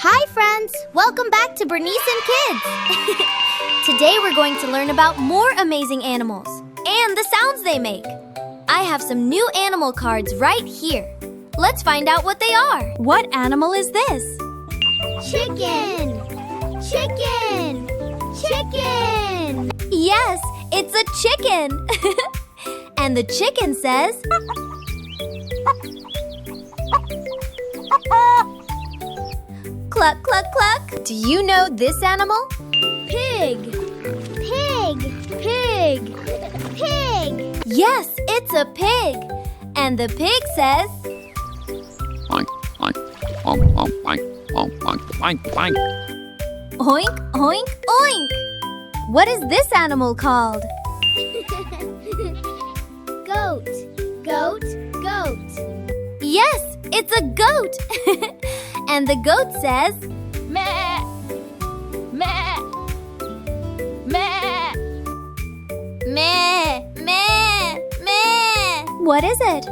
Hi friends! Welcome back to Bernice and Kids! Today we're going to learn about more amazing animals and the sounds they make. I have some new animal cards right here. Let's find out what they are. What animal is this? Chicken! Chicken! Chicken! Yes, it's a chicken! And the chicken says... Cluck, cluck, cluck. Do you know this animal? Pig. Pig! Pig. Pig! Yes, it's a pig. And the pig says... Oink, oink, oink, oink, oink, oink, oink, oink. Oink, oink, oink. What is this animal called? Goat! Goat! Goat! Yes, it's a goat. And the goat says... Meh! Meh! Meh! Meh, meh, meh. What is it?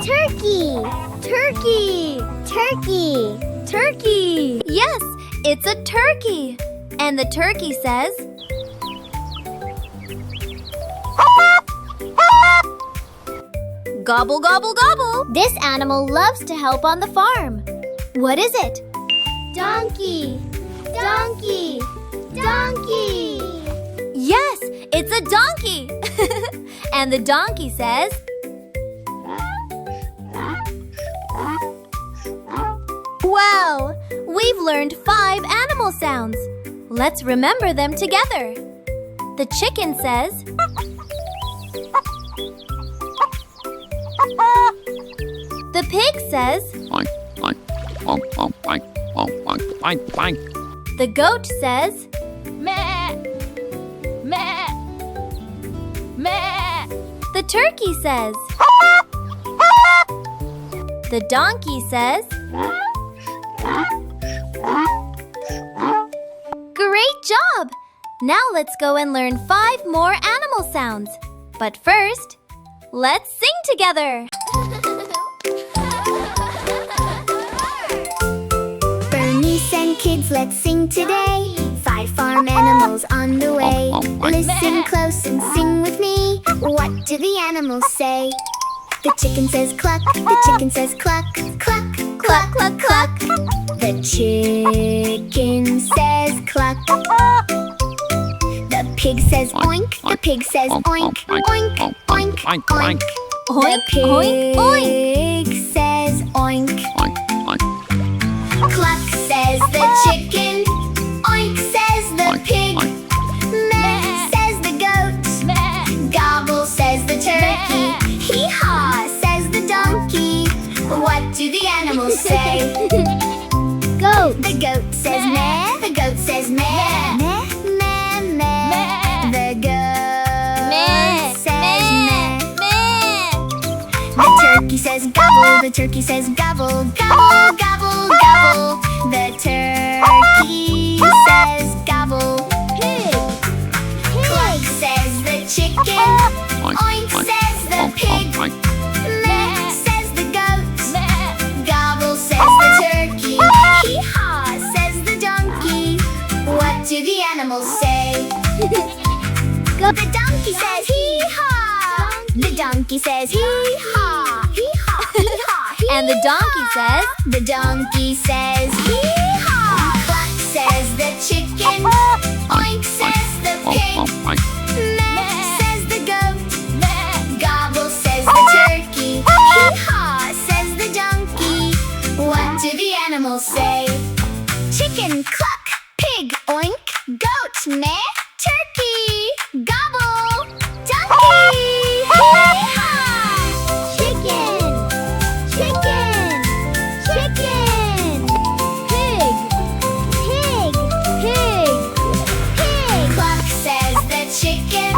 Turkey! Turkey. Turkey! Turkey. Yes, it's a turkey. And the turkey says... Gobble, gobble, gobble. This animal loves to help on the farm. What is it? Donkey! Donkey! Donkey! Yes, it's a donkey. And the donkey says... Wow, we've learned 5 animal sounds. Let's remember them together. The chicken says... The pig says... Oink, oink, oink, oink, oink, oink, oink, oink. The goat says... Meh! Meh! Meh! The turkey says... The donkey says... Great job! Now let's go and learn 5 more animal sounds. But first, let's sing together! Bernice and kids, let's sing today. 5 farm animals on the way. Listen close and sing with me. What do the animals say? The chicken says cluck, the chicken says cluck, cluck, cluck, cluck, cluck. The chicken says cluck. The pig says oink, the pig says oink, oink, oink, oink. Oink, The oink, oink! pig says oink. Oink, oink, Cluck says the chicken. Oink says the pig. Meh says the goat. Gobble says the turkey. Hee-haw says the donkey. What do the animals say? Goat! The goat says meh. The goat says meh. Meh, meh, meh. The goat Meh, says meh. meh. The turkey says gobble, the turkey says gobble, gobble, gobble, gobble. The turkey says gobble. Pig. Cluck says the chicken. Oink says the pig. Meh says the goat. Gobble says the turkey. Hee-haw says the donkey. What do the animals say? The donkey says hee-haw. The donkey says hee-haw. Hee-haw, hee-haw, hee-haw. And the donkey says... The donkey says hee-haw. Cluck says the chicken. Oink says the pig. Meh says the goat. Gobble says the turkey. Hee-haw says the donkey. What do the animals say? Chicken cluck, pig oink, goat meh, turkey gobble, donkey hee-haw. Chicken, chicken, chicken. Pig, pig, pig, pig. Cluck says the chicken.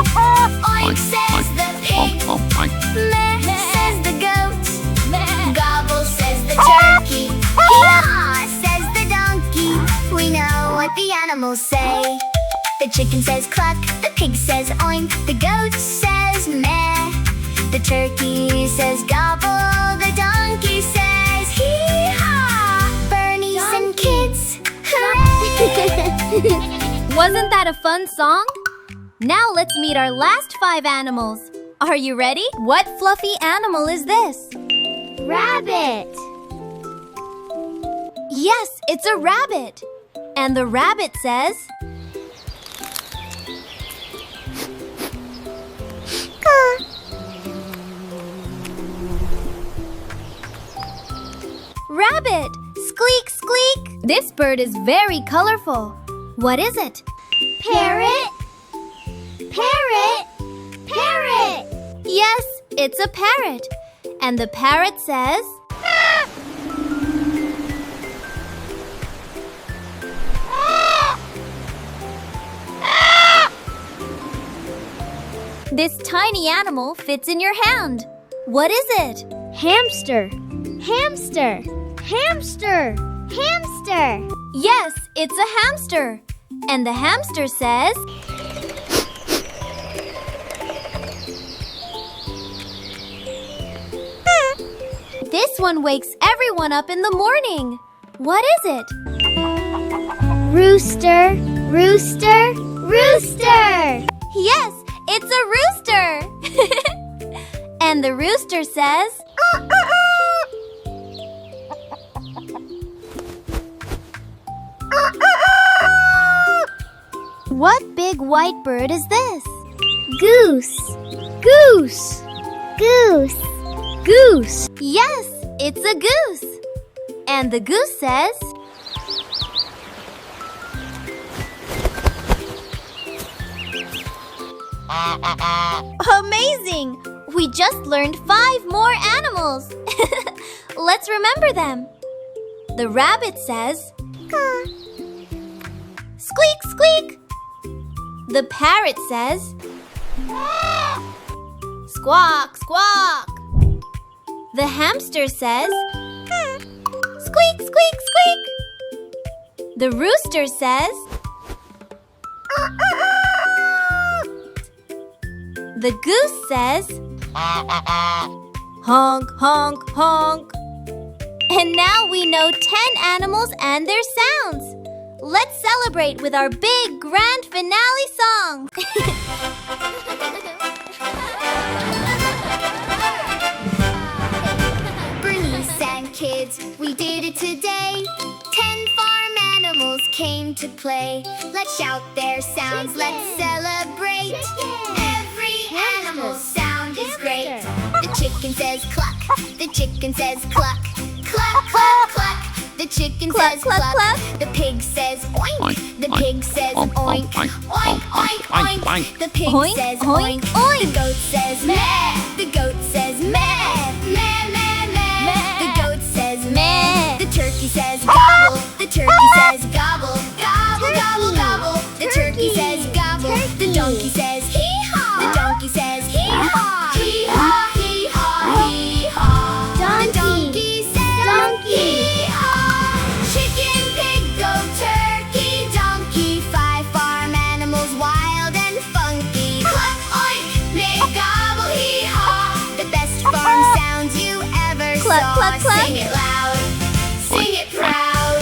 Oink says the pig. Meh says the goat. Gobble says the turkey. Hee-haw says the donkey. We know what the animals say. The chicken says cluck, the pig says oink, the goat says meh. The turkey says gobble, the donkey says hee-haw. Bernice and kids, Wasn't that a fun song? Now let's meet our last 5 animals. Are you ready? What fluffy animal is this? Rabbit. Yes, it's a rabbit. And the rabbit says, Caw. Rabbit! Squeak, squeak! This bird is very colorful. What is it? Parrot. Parrot. Parrot. Yes, it's a parrot. And the parrot says, this tiny animal fits in your hand. What is it? Hamster. Hamster. Hamster. Hamster. Yes, it's a hamster. And the hamster says, this one wakes everyone up in the morning. What is it? Rooster. Rooster. Rooster. Yes, it's a rooster. And the rooster says, what big white bird is this? Goose. Goose. Goose. Goose. Yes, it's a goose. And the goose says, amazing! We just learned 5 more animals. Let's remember them. The rabbit says, Caw. squeak, squeak. The parrot says, squawk, squawk. The hamster says, squeak, squeak, squeak. The rooster says, the goose says, honk, honk, honk. And now we know 10 animals and their sounds. Let's celebrate with our big grand finale song. Bernice and kids, we did it today. 10 farm animals came to play. Let's shout their sounds, let's celebrate. Every animal's sound is great. The chicken says cluck, the chicken says cluck. Cluck, cluck, cluck. The chicken Cluck, says cluck, cluck. cluck. The pig says oink. Oink, The oink, pig says oink, oink. oink, Oink, oink, oink. oink. The pig Oink, says oink, oink. oink. The goat says meh. The goat says meh. Meh, meh, meh. The goat says meh. The turkey says gobble. The turkey says gobble. Gobble, gobble, gobble. The turkey says gobble. The donkey says hee-haw. The donkey says hee-haw. Hee-haw, hee-haw, hee-haw. The donkey says hee-haw. Chicken, pig, goat, turkey, donkey. 5 farm animals, wild and funky. Cluck, oink, may gobble, hee-haw. The best farm sounds you ever Cluck, saw. cluck, cluck. Sing it loud, sing it proud.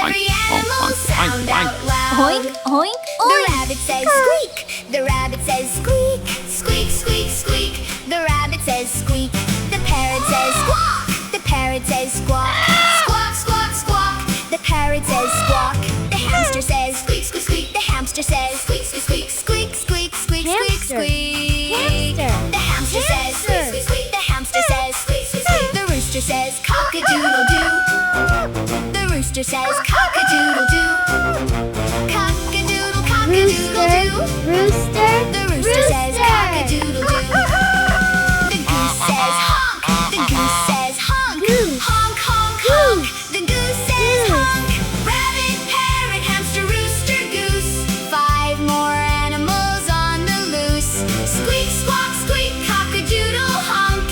Every animal sound out loud. Oink, oink, The oink. rabbit says squeak. The rabbit says squeak. Squeak, squeak, squeak. The rabbit says squeak. The parrot says squawk. The parrot says squawk. Squawk, squawk, squawk. The parrot says squawk. The hamster says squeak, squeak, squeak. The hamster says squeak, squeak, squeak. Squeak, squeak, squeak, squeak, squeak. The hamster says squeak, squeak, squeak. The hamster says squeak, squeak, squeak. The rooster says cock-a-doodle-doo. The rooster says cock-a-doodle-doo. Cock-a-doodle, cock-a-doodle-doo. Rooster, The rooster says cock-a-doodle-doo. The goose says honk. The goose says honk. Honk, honk, honk. The goose says honk. Rabbit, parrot, hamster, rooster, goose. 5 more animals on the loose. Squeak, squawk, squeak, cock-a-doodle, honk.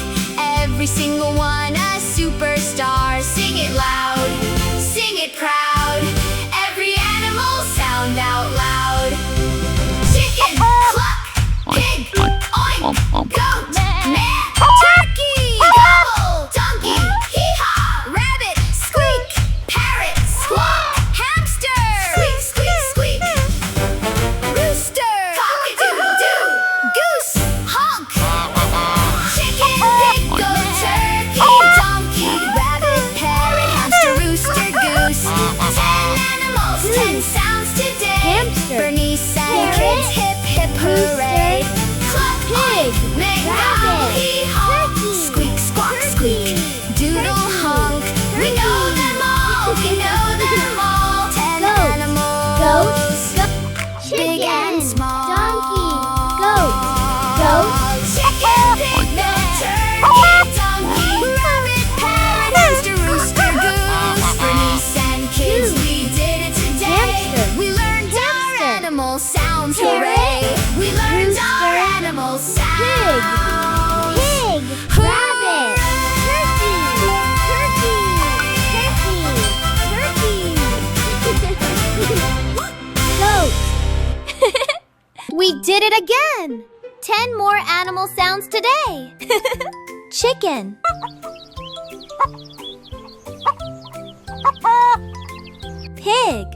Every single one a superstar. Sing it loud, sing it proud. Every animal sound out loud. Chicken, cluck, pig, oink, goat, meh, turkey, gobble, donkey, hee-haw, rabbit, squeak, parrot, squawk, hamster, squeak, squeak, squeak, sounds, hooray! We learned our animal sounds. Pig. Rabbit. Turkey. Goat. We did it again! 10 more animal sounds today. Chicken. Pig.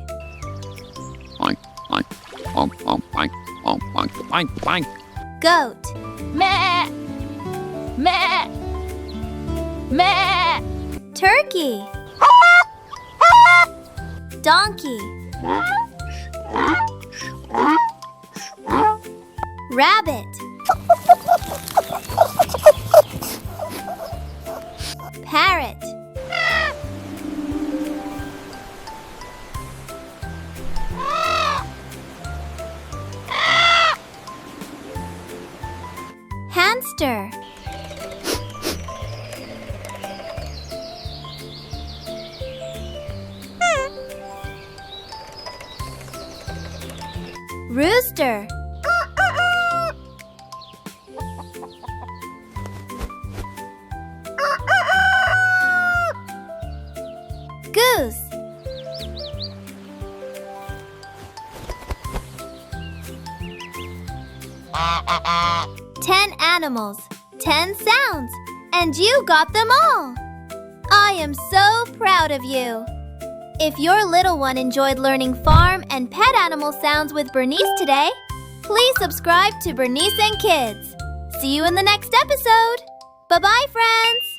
Oink, oink, oink, oink, oink, oink, oink, oink. Goat. Meh! Meh! Meh! Turkey. Donkey. Rabbit. Parrot. Hamster. Rooster. Goose. Ten animals, 10 sounds, and you got them all. I am so proud of you. If your little one enjoyed learning farm and pet animal sounds with Bernice today, please subscribe to Bernice and Kids. See you in the next episode. Bye-bye, friends.